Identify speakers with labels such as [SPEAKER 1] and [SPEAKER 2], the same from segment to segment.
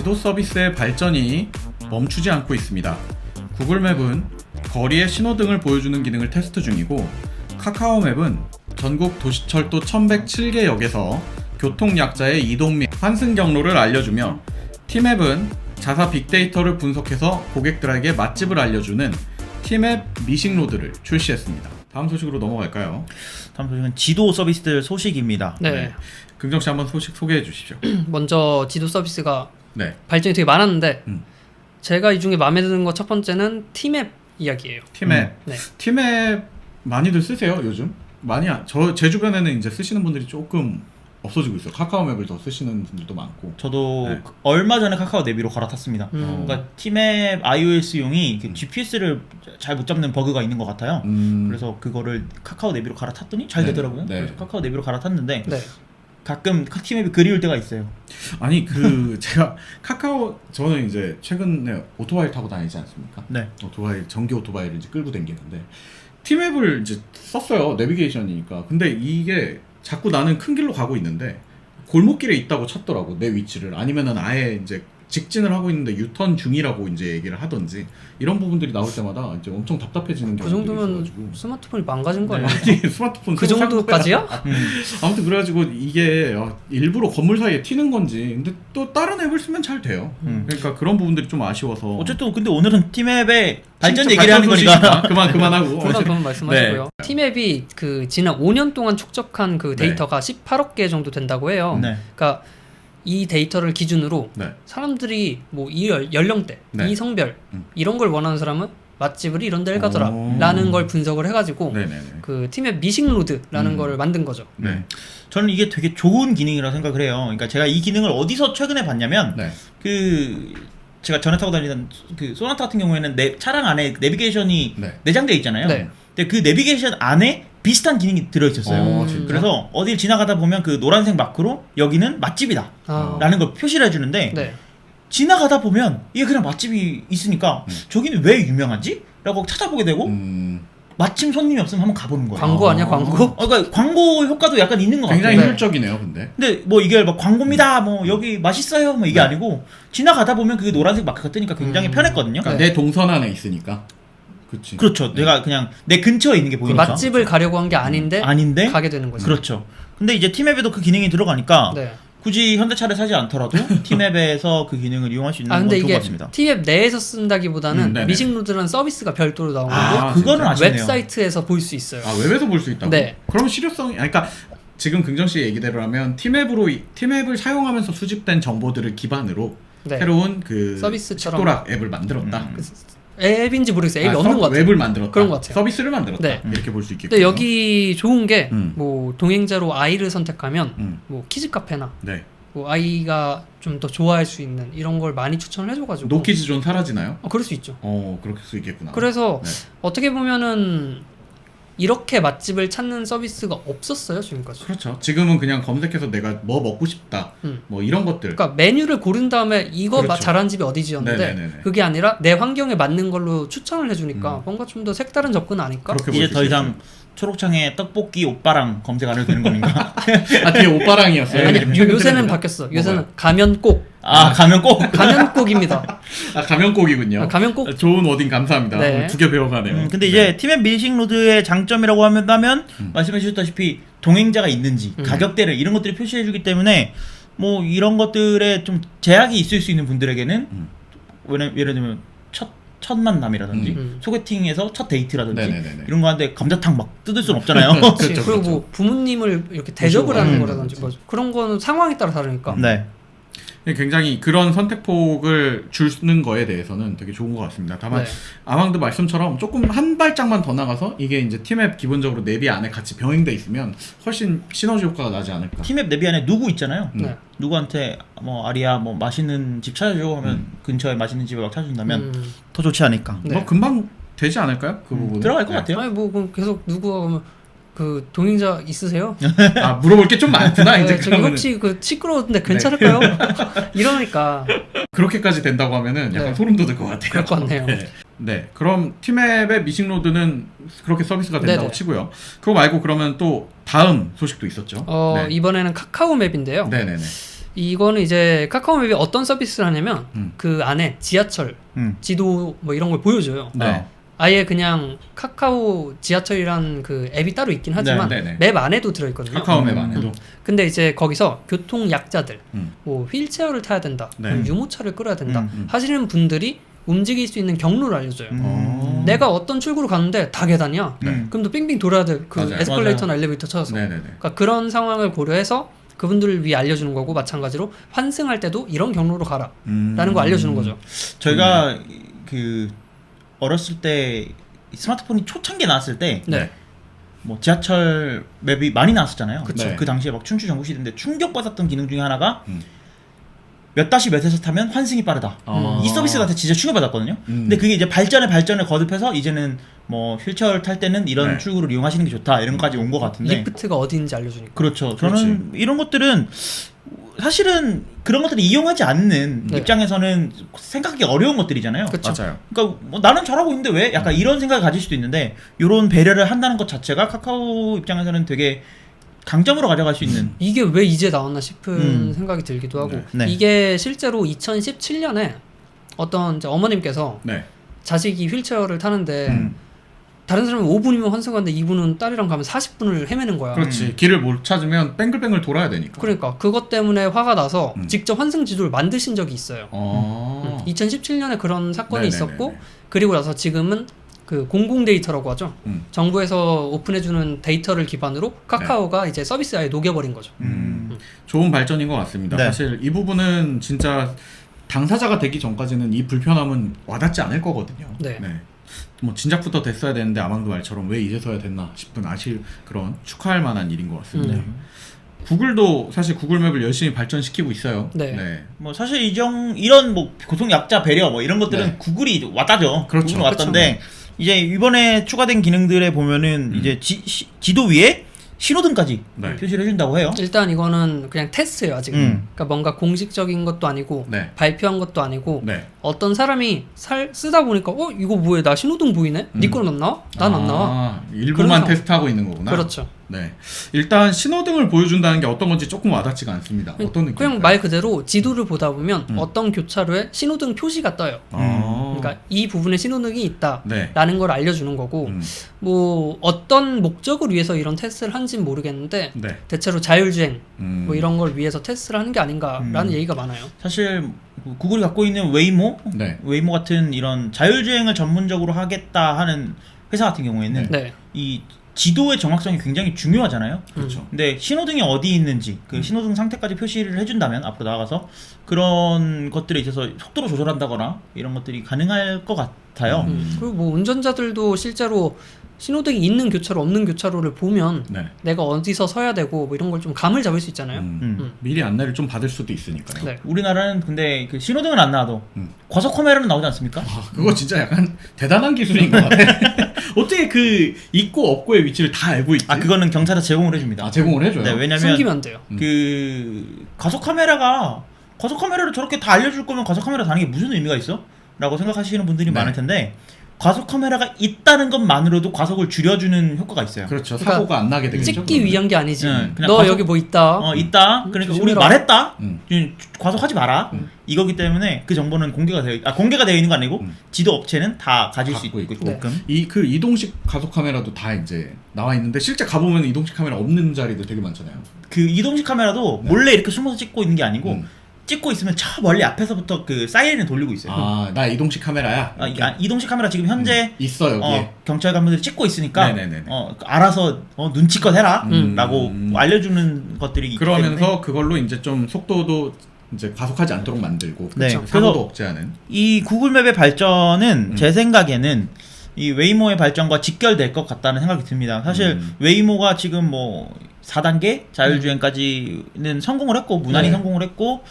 [SPEAKER 1] 지도 서비스의 발전이 멈추지 않고 있습니다. 구글 맵은 거리의 신호등을 보여주는 기능을 테스트 중이고, 카카오 맵은 전국 도시철도 1107개 역에서 교통약자의 이동 및 환승 경로를 알려주며, 티맵은 자사 빅데이터를 분석해서 고객들에게 맛집을 알려주는 티맵 미싱로드를 출시했습니다. 다음 소식으로 넘어갈까요?
[SPEAKER 2] 다음 소식은 지도 서비스들 소식입니다.
[SPEAKER 3] 네.
[SPEAKER 1] 긍정씨 한번 소식 소개해 주시죠.
[SPEAKER 3] 먼저 지도 서비스가
[SPEAKER 1] 네.
[SPEAKER 3] 발전이 되게 많았는데
[SPEAKER 1] 음.
[SPEAKER 3] 제가 이 중에 마음에 드는 거 첫 번째는 티맵 이야기예요.
[SPEAKER 1] 티맵.
[SPEAKER 3] 네.
[SPEAKER 1] 티맵 많이들 쓰세요, 요즘? 제 주변에는 이제 쓰시는 분들이 조금 없어지고 있어요. 카카오 맵을 더 쓰시는 분들도 많고.
[SPEAKER 2] 저도
[SPEAKER 1] 네.
[SPEAKER 2] 얼마 전에 카카오 내비로 갈아탔습니다. 그러니까 티맵 iOS용이 GPS를 잘 못 잡는 버그가 있는 것 같아요. 그래서 그거를 카카오 내비로 갈아탔더니 잘 되더라고요.
[SPEAKER 1] 네.
[SPEAKER 2] 그래서 카카오 내비로 갈아탔는데
[SPEAKER 3] 네.
[SPEAKER 2] 가끔 티맵이 그리울 때가 있어요.
[SPEAKER 1] 아니 제가 저는 이제 최근에 오토바이 타고 다니지 않습니까?
[SPEAKER 2] 네.
[SPEAKER 1] 전기 오토바이를 이제 끌고 다니는데 티맵을 이제 썼어요. 내비게이션이니까. 근데 이게 자꾸 나는 큰 길로 가고 있는데 골목길에 있다고 찾더라고, 내 위치를. 아니면은 아예 이제 직진을 하고 있는데 유턴 중이라고 이제 얘기를 하던지, 이런 부분들이 나올 때마다 이제 엄청 답답해지는
[SPEAKER 3] 그
[SPEAKER 1] 경우들이
[SPEAKER 3] 정도면
[SPEAKER 1] 있어가지고.
[SPEAKER 3] 스마트폰이 망가진 거 아니야?
[SPEAKER 1] 아니, 스마트폰
[SPEAKER 3] 그
[SPEAKER 1] 새로 산
[SPEAKER 3] 정도까지야?
[SPEAKER 1] 거야. 아무튼 그래가지고 이게 일부러 건물 사이에 튀는 건지, 근데 또 다른 앱을 쓰면 잘 돼요. 그러니까 그런 부분들이 좀 아쉬워서.
[SPEAKER 2] 어쨌든 근데 오늘은 티맵의 발전
[SPEAKER 1] 진짜
[SPEAKER 2] 얘기를 하는
[SPEAKER 1] 발전
[SPEAKER 2] 거니까
[SPEAKER 1] 소식이니까 그만하고.
[SPEAKER 3] 그만 말씀하시고요.
[SPEAKER 1] 네.
[SPEAKER 3] 티맵이 그 지난 5년 동안 축적한 그 데이터가 18억 개 정도 된다고 해요.
[SPEAKER 2] 네.
[SPEAKER 3] 그러니까 이 데이터를 기준으로
[SPEAKER 1] 네.
[SPEAKER 3] 사람들이 뭐 이 연령대,
[SPEAKER 1] 네.
[SPEAKER 3] 이 성별 이런 걸 원하는 사람은 맛집을 이런 데를
[SPEAKER 1] 오.
[SPEAKER 3] 가더라라는 걸 분석을 해가지고
[SPEAKER 1] 네네네.
[SPEAKER 3] 그 티맵 미싱로드라는 거를 만든 거죠.
[SPEAKER 1] 네.
[SPEAKER 2] 저는 이게 되게 좋은 기능이라고 생각을 해요. 그러니까 제가 이 기능을 어디서 최근에 봤냐면
[SPEAKER 1] 네.
[SPEAKER 2] 제가 전에 타고 다니던 그 소나타 같은 경우에는 차량 안에 내비게이션이
[SPEAKER 1] 네.
[SPEAKER 2] 내장되어 있잖아요.
[SPEAKER 3] 네.
[SPEAKER 2] 근데 그 내비게이션 안에 비슷한 기능이 들어있었어요.
[SPEAKER 1] 진짜?
[SPEAKER 2] 그래서 어딜 지나가다 보면 그 노란색 마크로 여기는 맛집이다
[SPEAKER 3] 아.
[SPEAKER 2] 라는 걸 표시를 해주는데,
[SPEAKER 3] 네.
[SPEAKER 2] 지나가다 보면 이게 그냥 맛집이 있으니까 저기는 왜 유명하지? 라고 찾아보게 되고 마침 손님이 없으면 한번 가보는 거예요.
[SPEAKER 3] 광고 아니야, 광고?
[SPEAKER 2] 그러니까 광고 효과도 약간 있는 것 같아요.
[SPEAKER 1] 굉장히
[SPEAKER 3] 네.
[SPEAKER 1] 효율적이네요, 근데.
[SPEAKER 2] 근데 뭐 이게 막 광고입니다, 뭐 여기 맛있어요, 뭐 이게 아니고 지나가다 보면 그 노란색 마크가 뜨니까 굉장히 편했거든요.
[SPEAKER 1] 그러니까 내 동선 안에 있으니까. 그치.
[SPEAKER 2] 그렇죠. 내가 그냥 내 근처에 있는 게
[SPEAKER 3] 그
[SPEAKER 2] 보이니까.
[SPEAKER 3] 맛집을 가려고 한 게 아닌데 가게 되는 거죠.
[SPEAKER 2] 그렇죠. 근데 이제 티맵에도 그 기능이 들어가니까
[SPEAKER 3] 네.
[SPEAKER 2] 굳이 현대차를 사지 않더라도 티맵에서 그 기능을 이용할 수 있는 건
[SPEAKER 3] 근데
[SPEAKER 2] 좋은 것
[SPEAKER 3] 이게
[SPEAKER 2] 같습니다.
[SPEAKER 3] 티맵 내에서 쓴다기보다는
[SPEAKER 1] 네네.
[SPEAKER 3] 미싱로드라는 서비스가 별도로 나오고
[SPEAKER 2] 그거는
[SPEAKER 1] 진짜?
[SPEAKER 2] 아쉽네요.
[SPEAKER 3] 웹사이트에서 볼 수 있어요.
[SPEAKER 1] 웹에서 볼 수 있다고?
[SPEAKER 3] 네.
[SPEAKER 1] 그럼 실효성이, 그러니까 지금 긍정씨 얘기대로라면 티맵을 사용하면서 수집된 정보들을 기반으로
[SPEAKER 3] 네.
[SPEAKER 1] 새로운 그
[SPEAKER 3] 서비스처럼.
[SPEAKER 1] 식도락 앱을 만들었다.
[SPEAKER 3] 앱인지 모르겠어요. 앱이 없는 것 같아요.
[SPEAKER 1] 웹을 만들었다.
[SPEAKER 3] 그런 것 같아요.
[SPEAKER 1] 서비스를 만들었다.
[SPEAKER 3] 네.
[SPEAKER 1] 이렇게 볼 수 있겠군요.
[SPEAKER 3] 근데 여기 좋은 게 뭐
[SPEAKER 1] 음.
[SPEAKER 3] 동행자로 아이를 선택하면
[SPEAKER 1] 음.
[SPEAKER 3] 뭐 키즈 카페나
[SPEAKER 1] 네.
[SPEAKER 3] 뭐 아이가 좀 더 좋아할 수 있는 이런 걸 많이 추천을 해줘가지고
[SPEAKER 1] 노키즈 존 사라지나요?
[SPEAKER 3] 그럴 수 있죠.
[SPEAKER 1] 그렇게 수 있겠구나.
[SPEAKER 3] 그래서
[SPEAKER 1] 네.
[SPEAKER 3] 어떻게 보면은 이렇게 맛집을 찾는 서비스가 없었어요, 지금까지.
[SPEAKER 1] 그렇죠. 지금은 그냥 검색해서 내가 뭐 먹고 싶다, 뭐 이런 것들.
[SPEAKER 3] 그러니까 메뉴를 고른 다음에 이거
[SPEAKER 1] 그렇죠.
[SPEAKER 3] 잘하는 집이 어디지였는데
[SPEAKER 1] 네네네네.
[SPEAKER 3] 그게 아니라 내 환경에 맞는 걸로 추천을 해주니까 뭔가 좀 더 색다른 접근 아닐까?
[SPEAKER 1] 그렇게
[SPEAKER 2] 이제
[SPEAKER 1] 볼수
[SPEAKER 2] 더 이상
[SPEAKER 1] 있겠어요.
[SPEAKER 2] 초록창에 떡볶이 오빠랑 검색 안 해도 되는 겁니까?
[SPEAKER 1] 뒤에 오빠랑이었어요.
[SPEAKER 3] 아니
[SPEAKER 2] 네.
[SPEAKER 3] 요새는 바뀌었어. 요새는 가면 꼭
[SPEAKER 2] 가면 꼭.
[SPEAKER 3] 가면 꼭입니다.
[SPEAKER 1] 가면곡이군요.
[SPEAKER 3] 가면 꼭.
[SPEAKER 1] 좋은 워딩 감사합니다.
[SPEAKER 3] 네.
[SPEAKER 1] 2개 배워가네요.
[SPEAKER 2] 근데 이제 티맵 미싱로드의 장점이라고 하면 말씀해 주셨다시피 동행자가 있는지 가격대를 이런 것들이 표시해 주기 때문에 뭐 이런 것들에 좀 제약이 있을 수 있는 분들에게는 예를 들면 첫 만남이라든지 소개팅에서 첫 데이트라든지
[SPEAKER 1] 네네네네.
[SPEAKER 2] 이런 거 하는데 감자탕 막 뜯을 순 없잖아요.
[SPEAKER 3] 그렇지.
[SPEAKER 1] 그렇죠,
[SPEAKER 3] 그리고
[SPEAKER 1] 그렇죠.
[SPEAKER 3] 뭐 부모님을 이렇게 대접을 하는
[SPEAKER 1] 모시고
[SPEAKER 3] 거라든지 뭐 그런 거는 상황에 따라 다르니까.
[SPEAKER 2] 네.
[SPEAKER 1] 굉장히 그런 선택폭을 주는 거에 대해서는 되게 좋은 것 같습니다. 다만
[SPEAKER 3] 네.
[SPEAKER 1] 아망드 말씀처럼 조금 한 발짝만 더 나가서 이게 이제 티맵 기본적으로 내비 안에 같이 병행돼 있으면 훨씬 시너지 효과가 나지 않을까.
[SPEAKER 2] 티맵 내비 안에 누구 있잖아요.
[SPEAKER 3] 네.
[SPEAKER 2] 누구한테 뭐 아리야 뭐 맛있는 집 찾아줘 하면 근처에 맛있는 집을 막 찾아준다면 더 좋지 않을까.
[SPEAKER 3] 네.
[SPEAKER 1] 뭐 금방 되지 않을까요? 그 부분
[SPEAKER 2] 들어갈 것 같아요.
[SPEAKER 3] 아니 뭐 그럼 계속 누구가 그러면 그 동행자 있으세요?
[SPEAKER 1] 아 물어볼 게 좀 많구나. 이제
[SPEAKER 3] 저기
[SPEAKER 1] 그러면은.
[SPEAKER 3] 혹시 그 시끄러운데 괜찮을까요? 이러니까
[SPEAKER 1] 그렇게까지 된다고 하면은 약간
[SPEAKER 3] 네.
[SPEAKER 1] 소름 돋을 것 같아요.
[SPEAKER 3] 그럴 것 같네요.
[SPEAKER 1] 네. 네. 그럼 티맵의 미싱로드는 그렇게 서비스가 된다고
[SPEAKER 3] 네네.
[SPEAKER 1] 치고요. 그거 말고 그러면 또 다음 소식도 있었죠. 네.
[SPEAKER 3] 이번에는 카카오 맵인데요.
[SPEAKER 1] 네네네.
[SPEAKER 3] 이거는 이제 카카오맵이 어떤 서비스를 하냐면 그 안에 지하철, 지도 뭐 이런 걸 보여줘요.
[SPEAKER 1] 네.
[SPEAKER 3] 아예 그냥 카카오 지하철이란 그 앱이 따로 있긴 하지만
[SPEAKER 1] 네, 네, 네.
[SPEAKER 3] 맵 안에도 들어있거든요.
[SPEAKER 1] 카카오맵 안에도.
[SPEAKER 3] 근데 이제 거기서 교통 약자들,
[SPEAKER 1] 음.
[SPEAKER 3] 뭐 휠체어를 타야 된다,
[SPEAKER 1] 네.
[SPEAKER 3] 뭐 유모차를 끌어야 된다
[SPEAKER 2] 음.
[SPEAKER 3] 하시는 분들이 움직일 수 있는 경로를 알려줘요. 내가 어떤 출구로 가는데 다 계단이야.
[SPEAKER 2] 네.
[SPEAKER 3] 그럼 너 빙빙 돌아야 돼. 그
[SPEAKER 1] 맞아요.
[SPEAKER 3] 에스컬레이터나 엘리베이터 찾아서.
[SPEAKER 1] 네네네.
[SPEAKER 3] 그러니까 그런 상황을 고려해서 그분들을 위해 알려주는 거고 마찬가지로 환승할 때도 이런 경로로 가라 라는 거 알려주는 거죠.
[SPEAKER 2] 저희가 그 어렸을 때 스마트폰이 초창기에 나왔을 때
[SPEAKER 3] 네.
[SPEAKER 2] 뭐 지하철 맵이 많이 나왔었잖아요.
[SPEAKER 1] 그쵸.
[SPEAKER 2] 그 당시에 막 춘추 전국시대인데 충격받았던 기능 중에 하나가
[SPEAKER 1] 음.
[SPEAKER 2] 몇 다시 몇에서 타면 환승이 빠르다.
[SPEAKER 1] 아.
[SPEAKER 2] 이 서비스가 진짜 충격받았거든요. 근데 그게 이제 발전을 거듭해서 이제는 뭐 휠체어를 탈 때는 이런
[SPEAKER 1] 네.
[SPEAKER 2] 출구를 이용하시는 게 좋다 이런 것까지 온 것 같은데.
[SPEAKER 3] 리프트가 어디인지 알려주니까.
[SPEAKER 2] 그렇죠. 저는 이런 것들은 사실은 그런 것들을 이용하지 않는
[SPEAKER 3] 네.
[SPEAKER 2] 입장에서는 생각하기 어려운 것들이잖아요.
[SPEAKER 3] 그쵸.
[SPEAKER 1] 맞아요.
[SPEAKER 2] 그러니까 뭐 나는 잘하고 있는데 왜? 약간 이런 생각을 가질 수도 있는데 이런 배려를 한다는 것 자체가 카카오 입장에서는 되게 강점으로 가져갈 수 있는.
[SPEAKER 3] 이게 왜 이제 나왔나 싶은 생각이 들기도 하고
[SPEAKER 2] 네.
[SPEAKER 3] 이게 실제로 2017년에 어떤 이제 어머님께서
[SPEAKER 1] 네.
[SPEAKER 3] 자식이 휠체어를 타는데
[SPEAKER 2] 음.
[SPEAKER 3] 다른 사람은 5분이면 환승하는데 이분은 딸이랑 가면 40분을 헤매는 거야.
[SPEAKER 1] 그렇지. 길을 못 찾으면 뱅글뱅글 돌아야 되니까.
[SPEAKER 3] 그러니까 그것 때문에 화가 나서
[SPEAKER 1] 음.
[SPEAKER 3] 직접 환승 지도를 만드신 적이 있어요. 2017년에 그런 사건이
[SPEAKER 1] 네네네네.
[SPEAKER 3] 있었고 그리고 나서 지금은 그 공공 데이터라고 하죠. 정부에서 오픈해주는 데이터를 기반으로 카카오가 이제 서비스 아예 녹여버린 거죠.
[SPEAKER 1] 좋은 발전인 것 같습니다.
[SPEAKER 2] 네.
[SPEAKER 1] 사실 이 부분은 진짜 당사자가 되기 전까지는 이 불편함은 와닿지 않을 거거든요.
[SPEAKER 3] 네.
[SPEAKER 1] 뭐 진작부터 됐어야 되는데 아망도 말처럼 왜 이제서야 됐나 싶은 그런 축하할 만한 일인 것 같습니다. 구글도 사실 구글맵을 열심히 발전시키고 있어요.
[SPEAKER 3] 네.
[SPEAKER 2] 뭐 사실 이런 뭐 고통 약자 배려 뭐 이런 것들은
[SPEAKER 1] 네.
[SPEAKER 2] 구글이 왔다죠.
[SPEAKER 1] 그렇죠.
[SPEAKER 2] 구글이 왔던데 이제 이번에 추가된 기능들에 보면은 이제 지도 위에 신호등까지
[SPEAKER 1] 네.
[SPEAKER 2] 표시를 해준다고 해요.
[SPEAKER 3] 일단 이거는 그냥 테스트예요 아직은. 그러니까 뭔가 공식적인 것도 아니고
[SPEAKER 1] 네.
[SPEAKER 3] 발표한 것도 아니고
[SPEAKER 1] 네.
[SPEAKER 3] 어떤 사람이 쓰다 보니까 이거 뭐야 나 신호등 보이네? 네 거는 안 나와? 난 안 나와.
[SPEAKER 1] 일부만
[SPEAKER 3] 그래서-
[SPEAKER 1] 테스트하고 있는 거구나.
[SPEAKER 3] 그렇죠.
[SPEAKER 1] 네. 일단 신호등을 보여준다는 게 어떤 건지 조금 와닿지가 않습니다. 어떤 느낌?
[SPEAKER 3] 그냥 말 그대로 지도를 보다 보면 어떤 교차로에 신호등 표시가 떠요. 그러니까 이 부분에 신호등이 있다라는
[SPEAKER 1] 네.
[SPEAKER 3] 걸 알려주는 거고 뭐 어떤 목적을 위해서 이런 테스트를 한지는 모르겠는데
[SPEAKER 1] 네.
[SPEAKER 3] 대체로 자율주행
[SPEAKER 1] 음.
[SPEAKER 3] 뭐 이런 걸 위해서 테스트를 하는 게 아닌가라는 얘기가 많아요.
[SPEAKER 2] 사실 구글이 갖고 있는
[SPEAKER 1] 네.
[SPEAKER 2] 웨이모 같은 이런 자율주행을 전문적으로 하겠다 하는 회사 같은 경우에는
[SPEAKER 3] 네.
[SPEAKER 2] 이 지도의 정확성이 굉장히 중요하잖아요.
[SPEAKER 1] 그렇죠.
[SPEAKER 2] 근데 신호등이 어디 있는지 그 신호등 상태까지 표시를 해준다면 앞으로 나아가서 그런 것들에 있어서 속도를 조절한다거나 이런 것들이 가능할 것 같아요.
[SPEAKER 3] 그리고 뭐 운전자들도 실제로 신호등이 있는 교차로 없는 교차로를 보면
[SPEAKER 1] 네.
[SPEAKER 3] 내가 어디서 서야 되고 뭐 이런 걸 좀 감을 잡을 수 있잖아요.
[SPEAKER 1] 미리 안내를 좀 받을 수도 있으니까요.
[SPEAKER 3] 네.
[SPEAKER 2] 우리나라는 근데 그 신호등은 안 나와도
[SPEAKER 1] 음.
[SPEAKER 2] 과속 카메라는 나오지 않습니까?
[SPEAKER 1] 그거 진짜 약간 대단한 기술인 것 같아. 어떻게 그 있고 없고의 위치를 다 알고 있지?
[SPEAKER 2] 그거는 경찰에 제공을 해줍니다.
[SPEAKER 1] 제공을 해줘요?
[SPEAKER 2] 네, 왜냐면
[SPEAKER 3] 숨기면 안 돼요.
[SPEAKER 2] 그 과속 카메라를 저렇게 다 알려줄 거면 과속 카메라 다는 게 무슨 의미가 있어? 라고 생각하시는 분들이
[SPEAKER 1] 네.
[SPEAKER 2] 많을 텐데 과속 카메라가 있다는 것만으로도 과속을 줄여주는 효과가 있어요.
[SPEAKER 1] 그렇죠.
[SPEAKER 3] 그러니까
[SPEAKER 1] 사고가 안 나게 되겠죠.
[SPEAKER 3] 찍기
[SPEAKER 1] 그러면.
[SPEAKER 3] 위한 게 아니지.
[SPEAKER 2] 네, 그냥
[SPEAKER 3] 너
[SPEAKER 2] 과속-
[SPEAKER 3] 여기 뭐 있다.
[SPEAKER 2] 있다. 그러니까 우리
[SPEAKER 3] 조심해라.
[SPEAKER 2] 말했다.
[SPEAKER 1] 음.
[SPEAKER 2] 과속하지 마라. 이거기 때문에 그 정보는 공개가 되어 있는 거 아니고 지도 업체는 다 가질 수
[SPEAKER 1] 갖고
[SPEAKER 2] 있고
[SPEAKER 1] 있고.
[SPEAKER 2] 있게끔.
[SPEAKER 1] 그 이동식 가속 카메라도 다 이제 나와 있는데 실제 가보면 이동식 카메라 없는 자리도 되게 많잖아요.
[SPEAKER 2] 그 이동식 카메라도 몰래 이렇게 숨어서 찍고 있는 게 아니고
[SPEAKER 1] 음.
[SPEAKER 2] 찍고 있으면 저 멀리 앞에서부터 그 사이렌을 돌리고 있어요.
[SPEAKER 1] 나 이동식 카메라야.
[SPEAKER 2] 이동식 카메라 지금 현재
[SPEAKER 1] 있어 여기에.
[SPEAKER 2] 경찰 관분들이 찍고 있으니까
[SPEAKER 1] 네네네네.
[SPEAKER 2] 알아서 눈치껏 해라 라고
[SPEAKER 1] 음.
[SPEAKER 2] 알려주는 것들이 있기
[SPEAKER 1] 그러면서
[SPEAKER 2] 때문에
[SPEAKER 1] 그걸로 이제 좀 속도도 이제 과속하지 않도록 만들고
[SPEAKER 2] 네.
[SPEAKER 1] 사고도
[SPEAKER 2] 그래서
[SPEAKER 1] 억제하는.
[SPEAKER 2] 이 구글맵의 발전은 제 생각에는 이 웨이모의 발전과 직결될 것 같다는 생각이 듭니다. 사실 웨이모가 지금 뭐 4단계 자율주행까지는 성공을 했고 무난히
[SPEAKER 1] 네.
[SPEAKER 2] 성공을 했고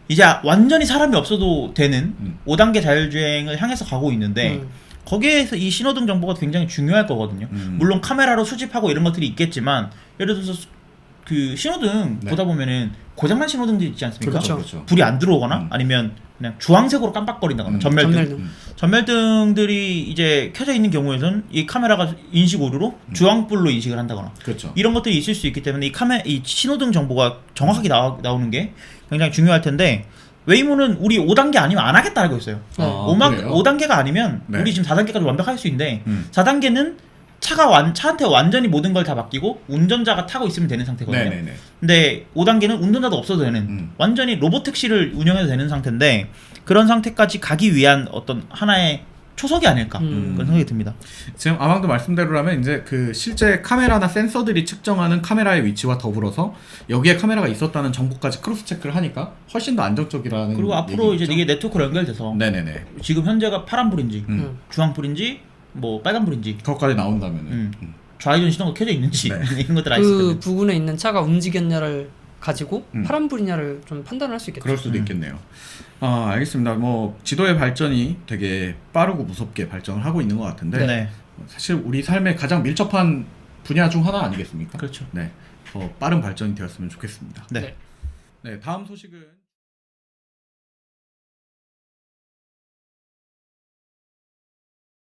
[SPEAKER 2] 이제 완전히 사람이 없어도 되는 5단계 자율주행을 향해서 가고 있는데 거기에서 이 신호등 정보가 굉장히 중요할 거거든요. 물론 카메라로 수집하고 이런 것들이 있겠지만 예를 들어서 그 신호등
[SPEAKER 1] 네.
[SPEAKER 2] 보다 보면은 고장난 신호등들이 있지 않습니까?
[SPEAKER 3] 그렇죠.
[SPEAKER 1] 그렇죠.
[SPEAKER 2] 불이 안 들어오거나 아니면 그냥 주황색으로 깜빡거린다거나 전멸등. 전멸등들이 이제 켜져 있는 경우에는 이 카메라가 인식 오류로 주황불로 인식을 한다거나
[SPEAKER 1] 그렇죠.
[SPEAKER 2] 이런 것들이 있을 수 있기 때문에 이 신호등 정보가 정확하게 나오는 게 굉장히 중요할 텐데 웨이모는 우리 5단계 아니면 안 하겠다고 했어요.
[SPEAKER 1] 아, 그래요?
[SPEAKER 2] 5단계가 아니면
[SPEAKER 1] 네.
[SPEAKER 2] 우리 지금 4단계까지 완벽할 수 있는데 4단계는 차한테 완전히 모든 걸 다 맡기고 운전자가 타고 있으면 되는 상태거든요.
[SPEAKER 1] 네네네.
[SPEAKER 2] 근데 5단계는 운전자도 없어도 되는 완전히 로봇 택시를 운영해도 되는 상태인데 그런 상태까지 가기 위한 어떤 하나의 초석이 아닐까 그런 생각이 듭니다.
[SPEAKER 1] 지금 아망도 말씀대로라면 이제 그 실제 카메라나 센서들이 측정하는 카메라의 위치와 더불어서 여기에 카메라가 있었다는 정보까지 크로스 체크를 하니까 훨씬 더 안정적이라는.
[SPEAKER 2] 그리고 앞으로
[SPEAKER 1] 얘기겠죠?
[SPEAKER 2] 이제 이게 네트워크로 연결돼서
[SPEAKER 1] 네네네.
[SPEAKER 2] 지금 현재가 파란불인지
[SPEAKER 3] 음.
[SPEAKER 2] 주황불인지 뭐 빨간불인지
[SPEAKER 1] 그것까지 나온다면은.
[SPEAKER 2] 좌회전 신호가 켜져 있는지
[SPEAKER 1] 네.
[SPEAKER 2] 이런 것들 알수
[SPEAKER 3] 그
[SPEAKER 2] 있거든요.
[SPEAKER 3] 부근에 있는 차가 움직였냐를 가지고
[SPEAKER 1] 음.
[SPEAKER 3] 파란불이냐를 좀 판단을 할 수 있겠죠.
[SPEAKER 1] 그럴 수도 있겠네요. 아, 알겠습니다. 뭐 지도의 발전이 되게 빠르고 무섭게 발전을 하고 있는 것 같은데
[SPEAKER 2] 네.
[SPEAKER 1] 사실 우리 삶에 가장 밀접한 분야 중 하나 아니겠습니까?
[SPEAKER 2] 그렇죠.
[SPEAKER 1] 네, 더 빠른 발전이 되었으면 좋겠습니다.
[SPEAKER 2] 네.
[SPEAKER 1] 네, 다음 소식은.